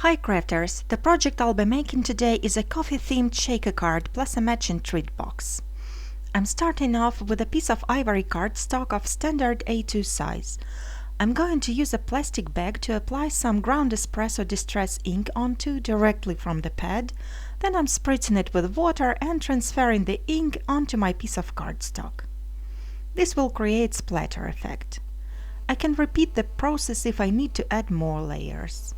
Hi crafters! The project I'll be making today is a coffee-themed shaker card plus a matching treat box. I'm starting off with a piece of ivory cardstock of standard A2 size. I'm going to use a plastic bag to apply some ground espresso distress ink onto directly from the pad. Then I'm spritzing it with water and transferring the ink onto my piece of cardstock. This will create splatter effect. I can repeat the process if I need to add more layers.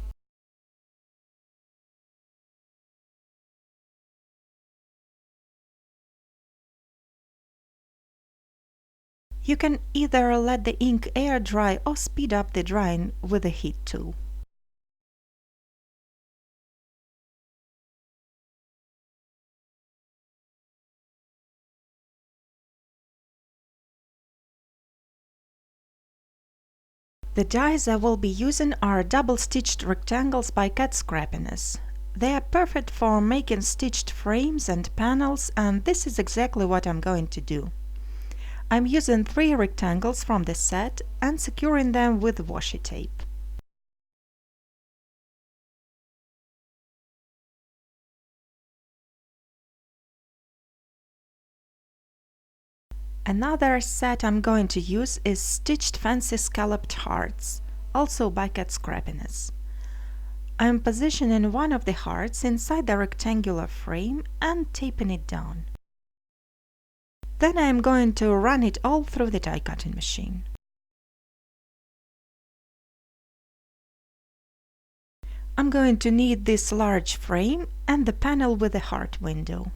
You can either let the ink air dry or speed up the drying with the heat tool. The dies I will be using are double-stitched rectangles by Cat Scrappiness. They are perfect for making stitched frames and panels, and this is exactly what I'm going to do. I'm using 3 rectangles from the set and securing them with washi tape. Another set I'm going to use is Stitched Fancy Scalloped Hearts, also by Cat Scrappiness. I'm positioning one of the hearts inside the rectangular frame and taping it down. Then I am going to run it all through the die cutting machine. I'm going to need this large frame and the panel with the heart window.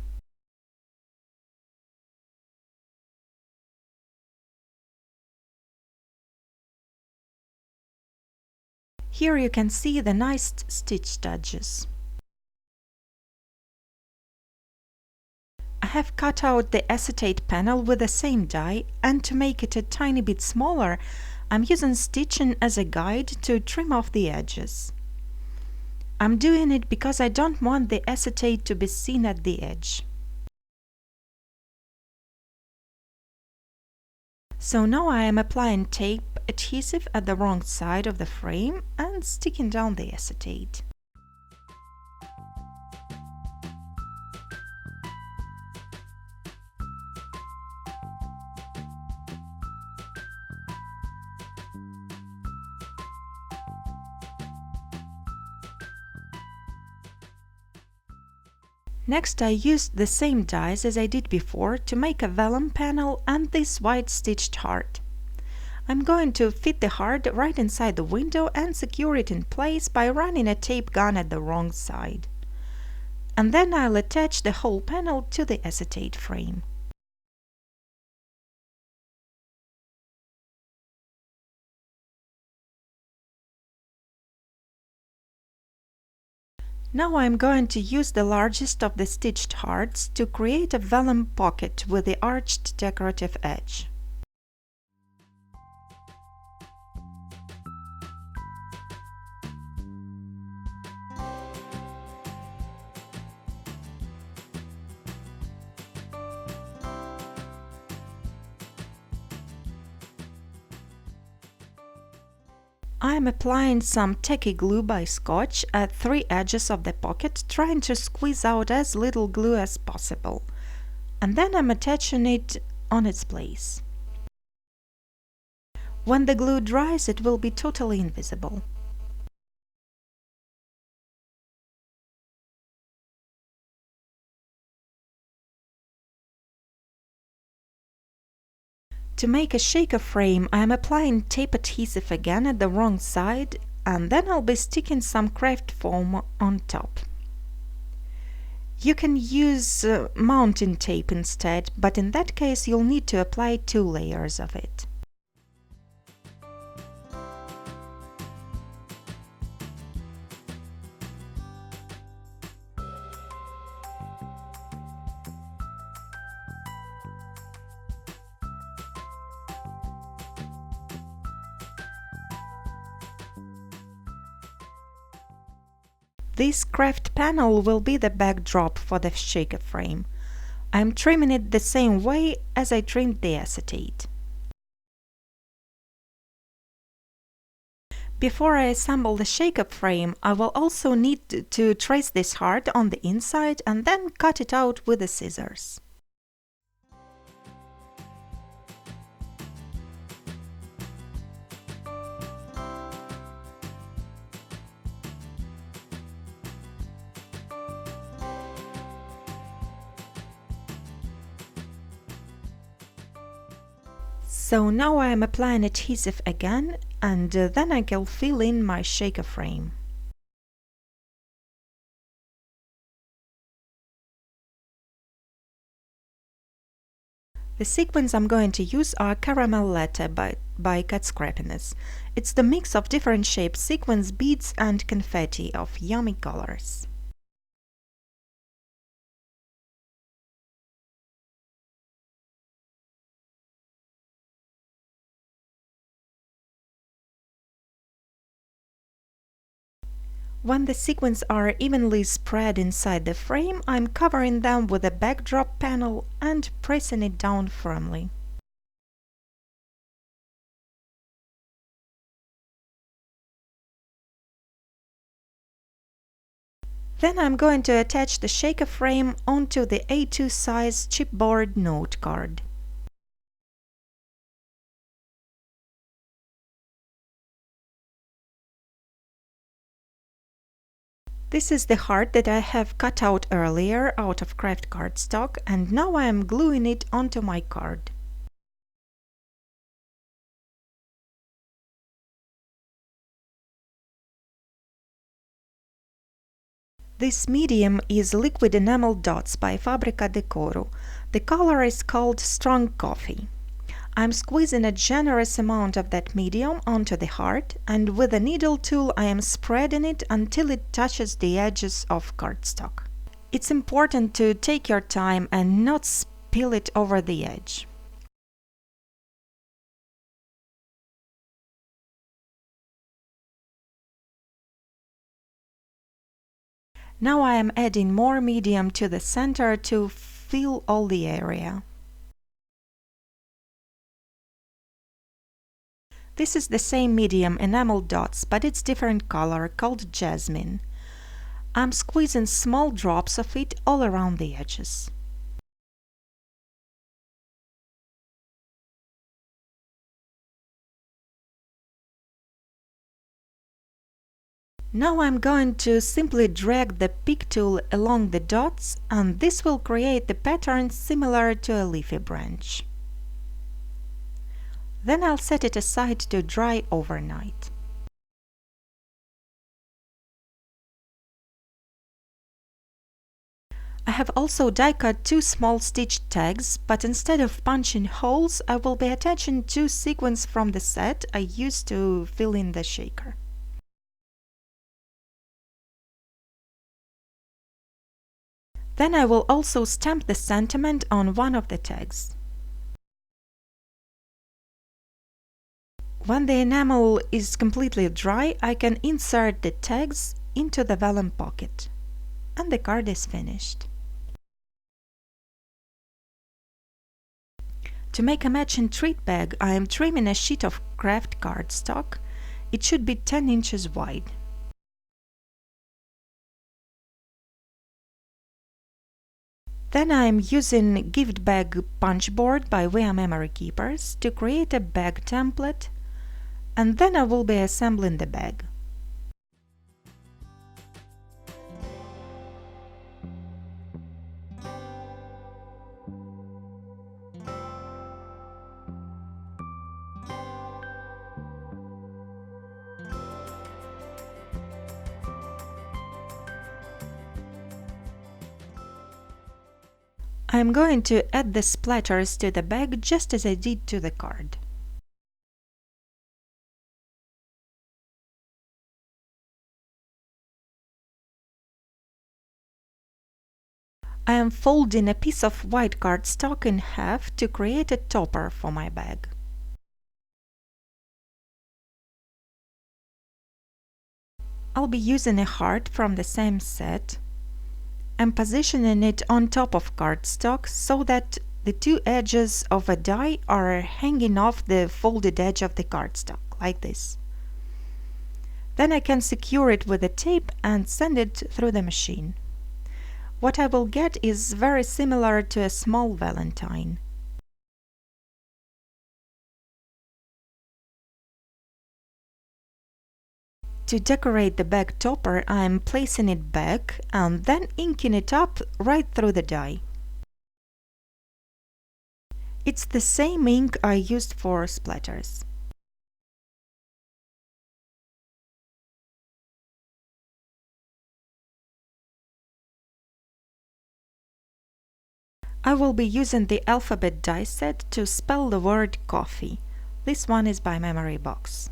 Here you can see the nice stitched edges. I have cut out the acetate panel with the same die, and to make it a tiny bit smaller, I'm using stitching as a guide to trim off the edges. I'm doing it because I don't want the acetate to be seen at the edge. So now I am applying tape adhesive at the wrong side of the frame and sticking down the acetate. Next I used the same dies as I did before to make a vellum panel and this white stitched heart. I'm going to fit the heart right inside the window and secure it in place by running a tape gun at the wrong side. And then I'll attach the whole panel to the acetate frame. Now I'm going to use the largest of the stitched hearts to create a vellum pocket with the arched decorative edge. I am applying some tacky glue by Scotch at 3 edges of the pocket, trying to squeeze out as little glue as possible. And then I'm attaching it on its place. When the glue dries, it will be totally invisible. To make a shaker frame, I am applying tape adhesive again at the wrong side, and then I'll be sticking some craft foam on top. You can use mounting tape instead, but in that case you'll need to apply 2 layers of it. This craft panel will be the backdrop for the shaker frame. I'm trimming it the same way as I trimmed the acetate. Before I assemble the shake-up frame, I will also need to trace this heart on the inside and then cut it out with the scissors. So now I am applying adhesive again, and then I can fill in my shaker frame. The sequins I'm going to use are Caramel Latte by Cat Scrappiness. It's the mix of different shaped sequins, beads and confetti of yummy colors. When the sequins are evenly spread inside the frame, I'm covering them with a backdrop panel and pressing it down firmly. Then I'm going to attach the shaker frame onto the A2 size chipboard note card. This is the heart that I have cut out earlier out of craft cardstock, and now I am gluing it onto my card. This medium is Liquid Enamel Dots by Fabrica Decoro. The color is called Strong Coffee. I'm squeezing a generous amount of that medium onto the heart, and with a needle tool I am spreading it until it touches the edges of cardstock. It's important to take your time and not spill it over the edge. Now I am adding more medium to the center to fill all the area. This is the same medium enamel dots, but it's different color called Jasmine. I'm squeezing small drops of it all around the edges. Now I'm going to simply drag the pick tool along the dots, and this will create the pattern similar to a leafy branch. Then I'll set it aside to dry overnight. I have also die cut two small stitch tags, but instead of punching holes, I will be attaching two sequins from the set I used to fill in the shaker. Then I will also stamp the sentiment on one of the tags. When the enamel is completely dry, I can insert the tags into the vellum pocket. And the card is finished. To make a matching treat bag, I am trimming a sheet of craft cardstock. It should be 10 inches wide. Then I am using Gift Bag Punch Board by Via Memory Keepers to create a bag template, and then I will be assembling the bag. I am going to add the splatters to the bag just as I did to the card. I am folding a piece of white cardstock in half to create a topper for my bag. I'll be using a heart from the same set. I'm positioning it on top of cardstock so that the two edges of a die are hanging off the folded edge of the cardstock, like this. Then I can secure it with a tape and send it through the machine. What I will get is very similar to a small valentine. To decorate the bag topper, I am placing it back and then inking it up right through the die. It's the same ink I used for splatters. I will be using the alphabet die set to spell the word coffee. This one is by Memory Box.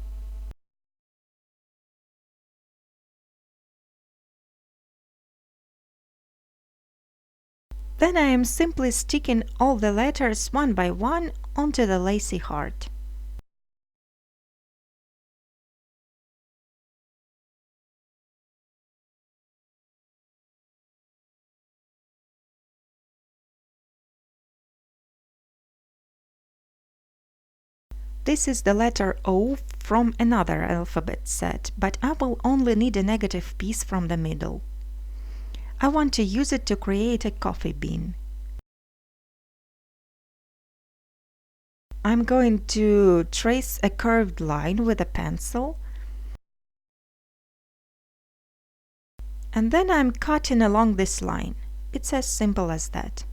Then I am simply sticking all the letters one by one onto the lacy heart. This is the letter O from another alphabet set, but I will only need a negative piece from the middle. I want to use it to create a coffee bean. I'm going to trace a curved line with a pencil, and then I'm cutting along this line. It's as simple as that.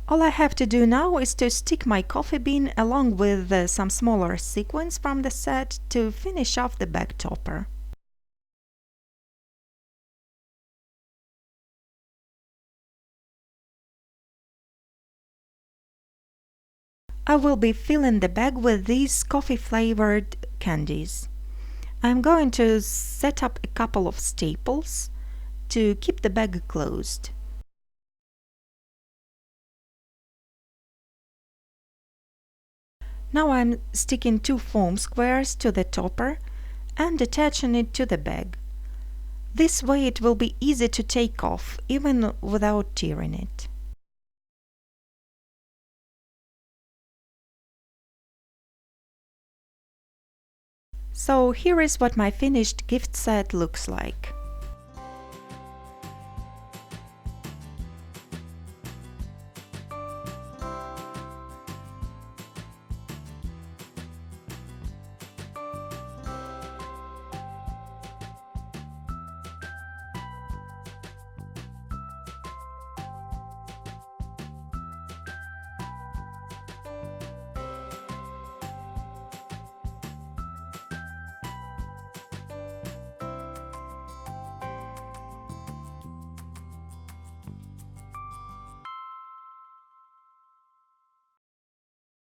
All I have to do now is to stick my coffee bean along with some smaller sequins from the set to finish off the bag topper. I will be filling the bag with these coffee-flavored candies. I'm going to set up a couple of staples to keep the bag closed. Now I'm sticking 2 foam squares to the topper and attaching it to the bag. This way it will be easy to take off, even without tearing it. So here is what my finished gift set looks like.